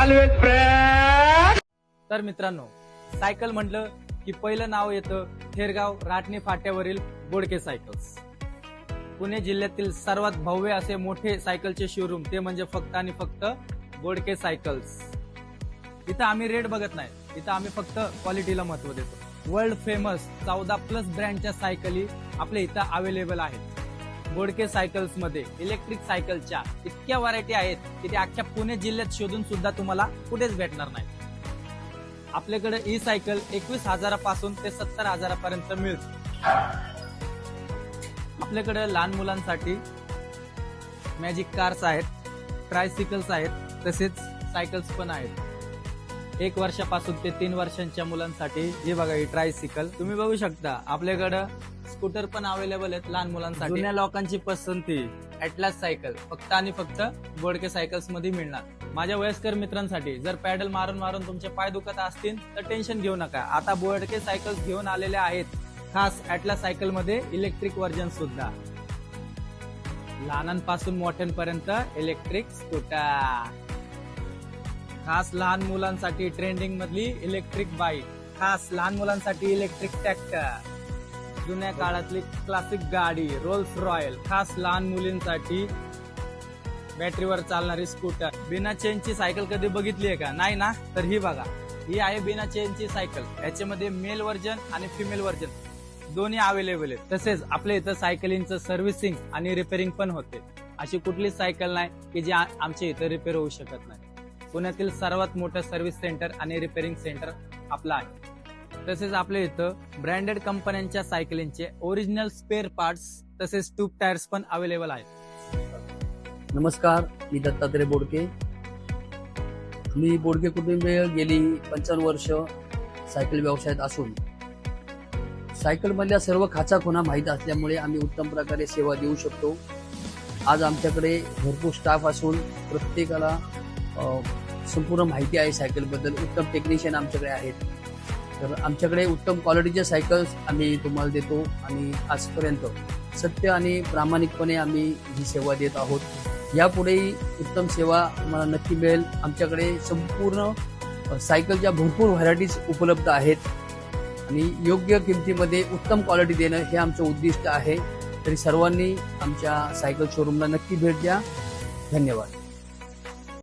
Always fresh. तर मित्रांनो, cycle म्हटलं की पहिलं नाव येतं थेरगाव राटणी फाट्यावरील बोडके सायकल्स. पुणे जिल्ह्यातील सर्वात भव्य असे मोठे सायकलचे शोरूम ते म्हणजे फक्त आणि फक्त बोडके सायकल्स. इथं आम्ही रेट बघत नाही, इथं आम्ही फक्त क्वालिटीला महत्व देतो. वर्ल्ड फेमस 14+ ब्रँडच्या सायकली आपल्या इथं अवेलेबल आहेत. बोडके सायकल्स मध्ये इलेक्ट्रिक सायकलच्या इतक्या व्हरायटी आहेत की ते अख्ख्या पुणे जिल्ह्यात शोधून सुद्धा तुम्हाला कुठेच भेटणार नाही. आपल्याकडे ई सायकल 21,000 पासून ते 70,000 पर्यंत मिळते. आपल्याकडे लहान मुलांसाठी मॅजिक कार्स आहेत, ट्रायसिकल्स आहेत, तसेच सायकल्स पण आहेत. 1 वर्षापासून ते 3 वर्षांच्या मुलांसाठी हे बघा, ही ट्रायसिकल तुम्ही बघू शकता. आपल्याकडं स्कूटर पण अवेलेबल आहेत लहान मुलांसाठी. जुन्या लोकांची पसंती ॲटलास सायकल फक्त आणि फक्त बोडके सायकल्स मध्ये मिळणार. माझ्या वयस्कर मित्रांसाठी जर पॅडल मारून मारून तुमचे पाय दुखत असतील तर टेन्शन घेऊ नका. आता बोडके सायकल्स घेऊन आलेले आहेत खास ॲटलास सायकल मध्ये इलेक्ट्रिक व्हर्जन सुद्धा. लहानांपासून मोठ्यांपर्यंत इलेक्ट्रिक स्कूटर, खास लहान मुलांसाठी ट्रेंडिंग मधली इलेक्ट्रिक बाईक, खास लहान मुलांसाठी इलेक्ट्रिक ट्रॅक्टर, जुन्या काळातली क्लासिक गाडी रोल्स रॉयल, खास लहान मुलींसाठी बॅटरीवर चालणारी स्कूटर. बिना चेनची सायकल कधी बघितली आहे का? नाही ना? तर ही बघा, ही आहे बिना चेनची सायकल. याच्यामध्ये मेल व्हर्जन आणि फिमेल व्हर्जन दोन्ही अवेलेबल आहेत. तसेच आपल्या इथं सायकलिंगचं सर्व्हिसिंग आणि रिपेअरिंग पण होते. अशी कुठलीच सायकल नाही की जी आमच्या इथं रिपेअर होऊ शकत नाही. पुण्यातील सर्वात मोठं सर्व्हिस सेंटर आणि रिपेअरिंग सेंटर आपलं आहे. तसेच आपल्या इथं ब्रँडेड कंपन्यांच्या सायकलींचे ओरिजिनल स्पेअर पार्ट्स तसेच ट्यूब टायर्स पण अवेलेबल आहेत. नमस्कार, मी दत्तात्रय बोडके. मी बोडके कुटुंबीय गेली 55 वर्ष सायकल व्यवसायात असून सायकलमधल्या सर्व खाचाखुणा माहीत असल्यामुळे आम्ही उत्तम प्रकारे सेवा देऊ शकतो. आज आमच्याकडे भरपूर स्टाफ असून प्रत्येकाला संपूर्ण माहिती आहे सायकलबद्दल. उत्तम टेक्निशियन आमच्याकडे आहेत. तर आमच्याकडे उत्तम क्वालिटीच्या सायकल्स आम्ही तुम्हाला देतो आणि आजपर्यंत सत्य आणि प्रामाणिकपणे आम्ही ही सेवा देत आहोत. यापुढेही उत्तम सेवा तुम्हाला नक्की मिळेल. आमच्याकडे संपूर्ण सायकलच्या भरपूर व्हरायटीज उपलब्ध आहेत आणि योग्य किमतीमध्ये उत्तम क्वालिटी देणं हे आमचं उद्दिष्ट आहे. तरी सर्वांनी आमच्या सायकल शोरूमला नक्की भेट द्या. धन्यवाद.